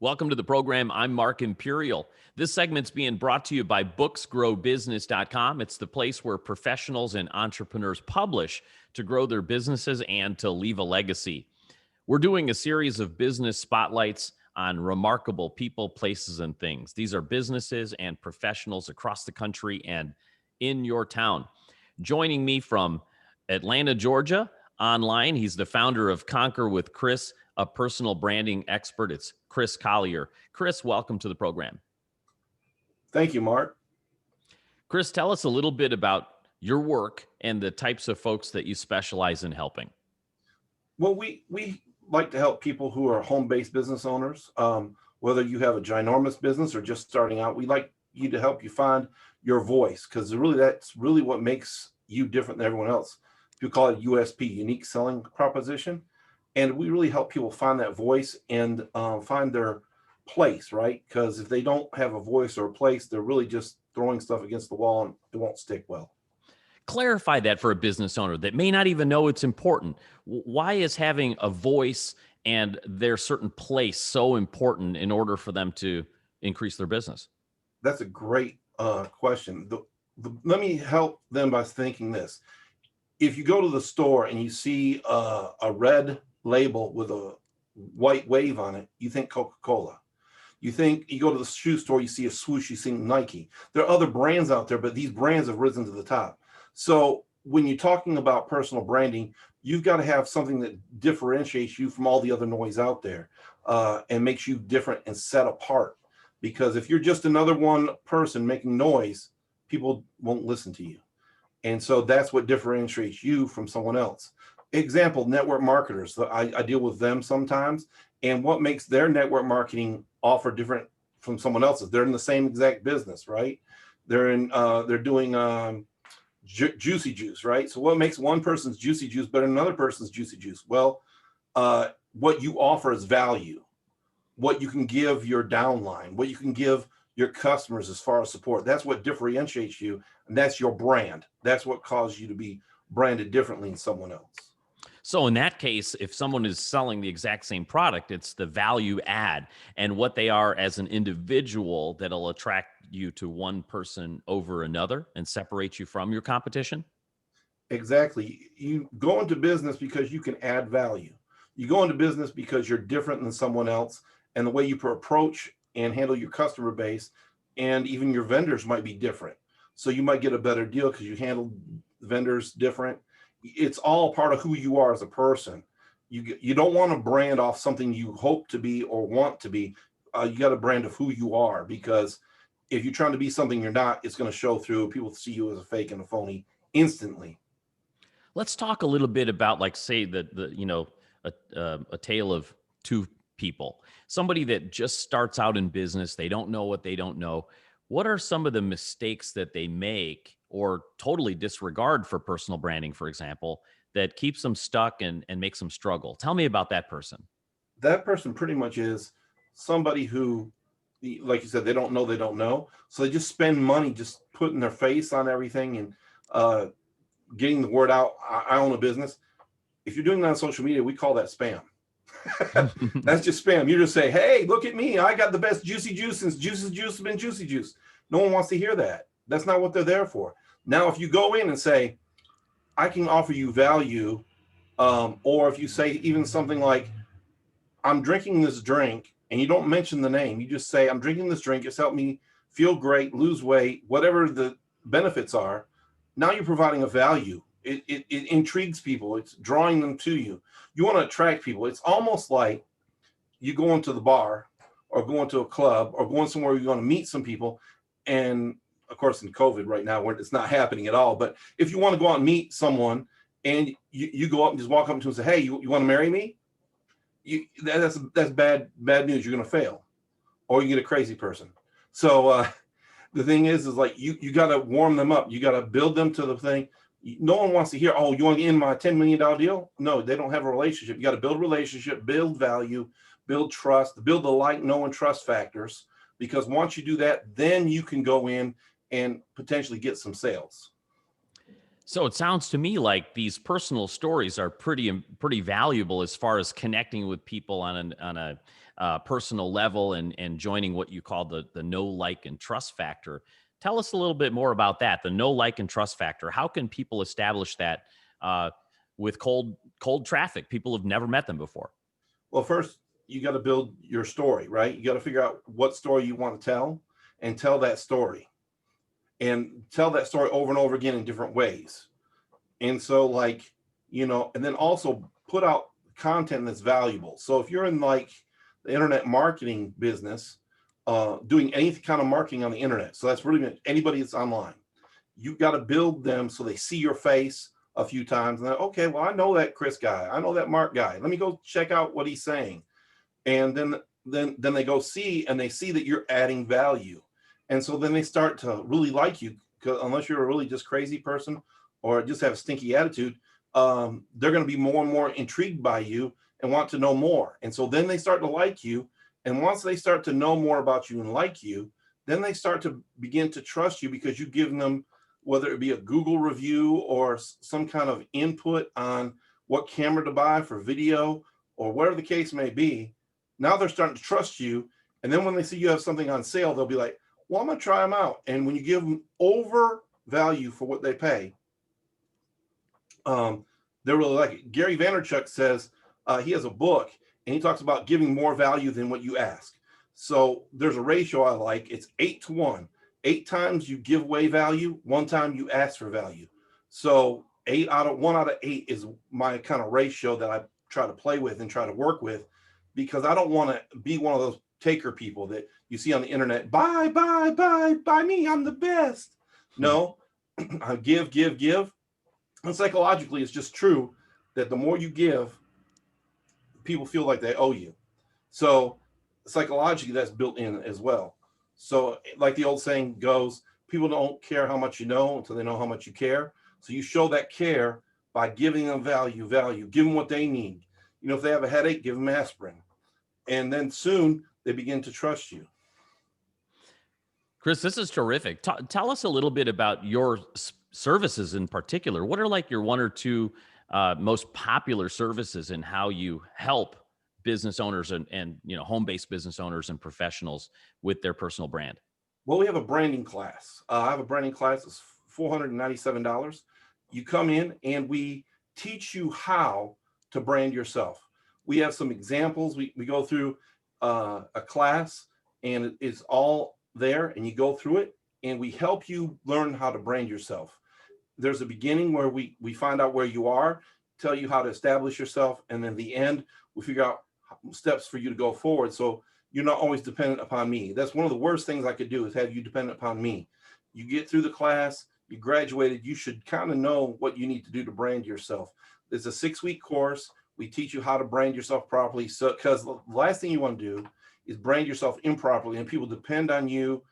Welcome to the program. I'm Mark Imperial. This segment's being brought to you by booksgrowbusiness.com. It's the place where professionals and entrepreneurs publish to grow their businesses and to leave a legacy. We're doing a series of business spotlights on remarkable people, places, and things. These are businesses and professionals across the country and in your town. Joining me from Atlanta, Georgia, online, he's the founder of Conquer with Chris, a personal branding expert. It's Chris Collier. Chris, welcome to the program. Thank you, Mark. Chris, tell us a little bit about your work and the types of folks that you specialize in helping. Well, we like to help people who are home-based business owners. Whether you have a ginormous business or just starting out, we like you to help you find your voice, because that's really what makes you different than everyone else. We call it USP, unique selling proposition. And we really help people find that voice and find their place, right? Because if they don't have a voice or a place, they're really just throwing stuff against the wall and it won't stick well. Clarify that for a business owner that may not even know it's important. Why is having a voice and their certain place so important in order for them to increase their business? That's a great question. Let me help them by thinking this. If you go to the store and you see a red label with a white wave on it, you think Coca-Cola. You go to the shoe store, you see a swoosh, you see Nike. There are other brands out there, but these brands have risen to the top. So when you're talking about personal branding, you've got to have something that differentiates you from all the other noise out there and makes you different and set apart. Because if you're just another one person making noise, people won't listen to you. And so that's what differentiates you from someone else. Example, network marketers. I deal with them sometimes. And what makes their network marketing offer different from someone else's? They're in the same exact business, right? They're doing juicy juice, right? So what makes one person's juicy juice better than another person's juicy juice? Well, what you offer is value. What you can give your downline, what you can give your customers as far as support. That's what differentiates you, and that's your brand. That's what causes you to be branded differently than someone else. So in that case, if someone is selling the exact same product, it's the value add and what they are as an individual that'll attract you to one person over another and separate you from your competition? Exactly. You go into business because you can add value. You go into business because you're different than someone else, and the way you approach and handle your customer base and even your vendors might be different. So you might get a better deal because you handle vendors different. It's all part of who you are as a person. You don't want to brand off something you hope to be or want to be. You got a brand of who you are, because if you're trying to be something you're not, it's going to show through. People see you as a fake and a phony instantly. Let's talk a little bit about, like, say a tale of two people. Somebody that just starts out in business, they don't know what they don't know. What are some of the mistakes that they make or totally disregard for personal branding, for example, that keeps them stuck and makes them struggle? Tell me about that person. That person pretty much is somebody who, like you said, they don't know. So they just spend money just putting their face on everything and getting the word out. I own a business. If you're doing that on social media, we call that spam. That's just spam. You just say, hey, look at me. I got the best juicy juice since juice's juice has been juicy juice. No one wants to hear that. That's not what they're there for. Now, if you go in and say, I can offer you value, or if you say even something like, I'm drinking this drink, and you don't mention the name, you just say, I'm drinking this drink. It's helped me feel great, lose weight, whatever the benefits are. Now you're providing a value. It intrigues people. It's drawing them to you. You want to attract people. It's almost like you go into the bar or go into a club or going somewhere you're going to meet some people. And of course, in COVID right now, where it's not happening at all. But if you want to go out and meet someone and you go up and just walk up to them and say, hey, you want to marry me? That's bad news. You're going to fail, or you get a crazy person. So the thing is like you got to warm them up. You got to build them to the thing. No one wants to hear, oh, you want to get in my $10 million deal? No, they don't have a relationship. You got to build a relationship, build value, build trust, build the like, know, and trust factors. Because once you do that, then you can go in and potentially get some sales. So it sounds to me like these personal stories are pretty valuable as far as connecting with people on a personal level and joining what you call the know, like, and trust factor. Tell us a little bit more about that. The know, like, and trust factor. How can people establish that uh, with cold traffic? People have never met them before. Well, first, you got to build your story, right? You got to figure out what story you want to tell and tell that story and tell that story over and over again in different ways. And so, like, and then also put out content that's valuable. So if you're in like the internet marketing business, doing any kind of marketing on the internet, so that's really anybody that's online, you've got to build them so they see your face a few times and then, okay, well, I know that Chris guy, I know that Mark guy. Let me go check out what he's saying. And then they go see and they see that you're adding value. And so then they start to really like you, because unless you're a really just crazy person or just have a stinky attitude, they're going to be more and more intrigued by you and want to know more. And so then they start to like you. And once they start to know more about you and like you, then they start to begin to trust you because you've given them, whether it be a Google review or some kind of input on what camera to buy for video or whatever the case may be. Now they're starting to trust you. And then when they see you have something on sale, they'll be like, well, I'm going to try them out. And when you give them over value for what they pay, they're really like it. Gary Vaynerchuk says he has a book and he talks about giving more value than what you ask. So there's a ratio I like. It's 8-to-1. 8 times you give away value, 1 time you ask for value. So 1 out of 8 is my kind of ratio that I try to play with and try to work with, because I don't want to be one of those taker people that you see on the internet. Buy me, I'm the best. No, I give. And psychologically, it's just true that the more you give, people feel like they owe you. So psychologically, that's built in as well. So like the old saying goes, people don't care how much you know until they know how much you care. So you show that care by giving them value, give them what they need. If they have a headache, give them aspirin. And then soon they begin to trust you. Chris, this is terrific. Tell us a little bit about your services in particular. What are like your 1 or 2 most popular services and how you help business owners and home-based business owners and professionals with their personal brand? Well, we have a branding class. I have a branding class. It's $497. You come in and we teach you how to brand yourself. We have some examples. We go through a class and it's all there and you go through it and we help you learn how to brand yourself. There's a beginning where we find out where you are, tell you how to establish yourself, and then the end, we figure out steps for you to go forward. So you're not always dependent upon me. That's one of the worst things I could do, is have you dependent upon me. You get through the class, you graduated, you should kind of know what you need to do to brand yourself. It's a 6-week course. We teach you how to brand yourself properly. So, because the last thing you want to do is brand yourself improperly and people depend on you.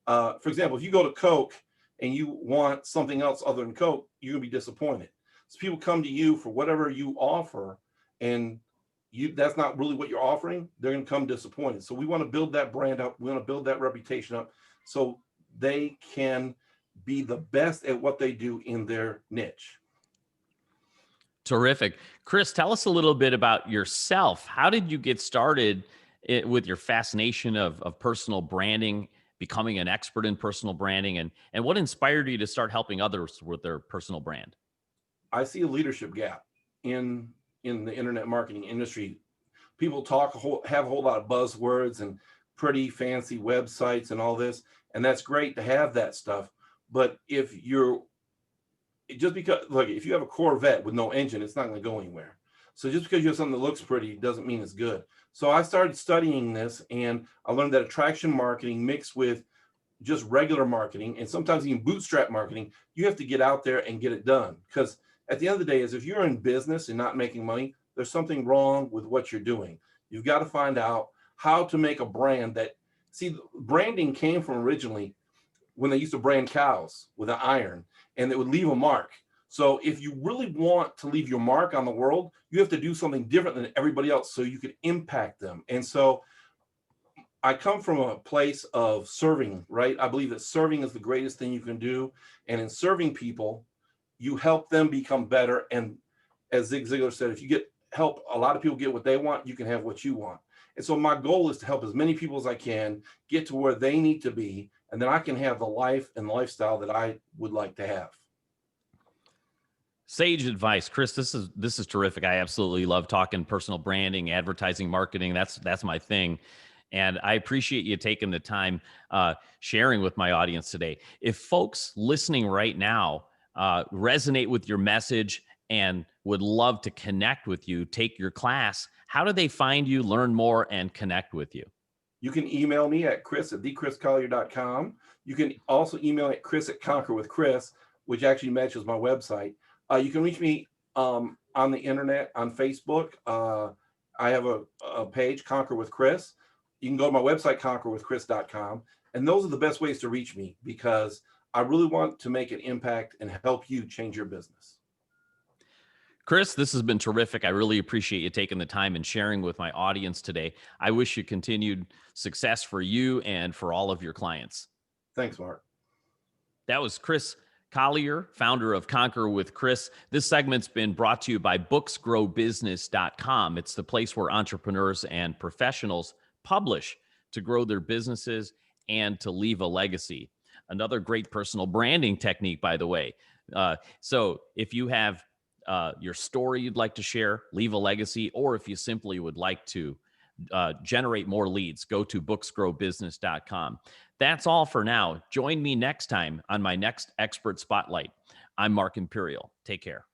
For example, if you go to Coke and you want something else other than Coke, you're gonna be disappointed. So people come to you for whatever you offer, and that's not really what you're offering, they're gonna come disappointed. So we want to build that brand up, we want to build that reputation up so they can be the best at what they do in their niche. Terrific. Chris, tell us a little bit about yourself. How did you get started with your fascination of personal branding, becoming an expert in personal branding, and what inspired you to start helping others with their personal brand? I see a leadership gap in the internet marketing industry. People have a whole lot of buzzwords and pretty fancy websites and all this, and that's great to have that stuff. But if you have a Corvette with no engine, it's not going to go anywhere. So just because you have something that looks pretty doesn't mean it's good. So I started studying this and I learned that attraction marketing mixed with just regular marketing and sometimes even bootstrap marketing, you have to get out there and get it done. Because at the end of the day, if you're in business and not making money, there's something wrong with what you're doing. You've got to find out how to make a brand branding came from originally when they used to brand cows with an iron and it would leave a mark. So if you really want to leave your mark on the world, you have to do something different than everybody else so you could impact them. And so I come from a place of serving, right? I believe that serving is the greatest thing you can do. And in serving people, you help them become better. And as Zig Ziglar said, if you help a lot of people get what they want, you can have what you want. And so my goal is to help as many people as I can get to where they need to be, and then I can have the life and lifestyle that I would like to have. Sage advice, Chris. This is terrific. I absolutely love talking personal branding, advertising, marketing. That's my thing, and I appreciate you taking the time sharing with my audience today. If folks listening right now resonate with your message and would love to connect with you, take your class, how do they find you, learn more, and connect with you? You can email me at chris@thechriscollier.com. You can also email me at chris@conquerwithchris, which actually matches my website. You can reach me on the internet, on Facebook. I have a page, Conquer with Chris. You can go to my website, conquerwithchris.com. And those are the best ways to reach me, because I really want to make an impact and help you change your business. Chris, this has been terrific. I really appreciate you taking the time and sharing with my audience today. I wish you continued success for you and for all of your clients. Thanks, Mark. That was Chris Collier, founder of Conquer with Chris. This segment's been brought to you by booksgrowbusiness.com. It's the place where entrepreneurs and professionals publish to grow their businesses and to leave a legacy. Another great personal branding technique, by the way. So if you have your story you'd like to share, leave a legacy, or if you simply would like to generate more leads, go to booksgrowbusiness.com. That's all for now. Join me next time on my next Expert Spotlight. I'm Mark Imperial. Take care.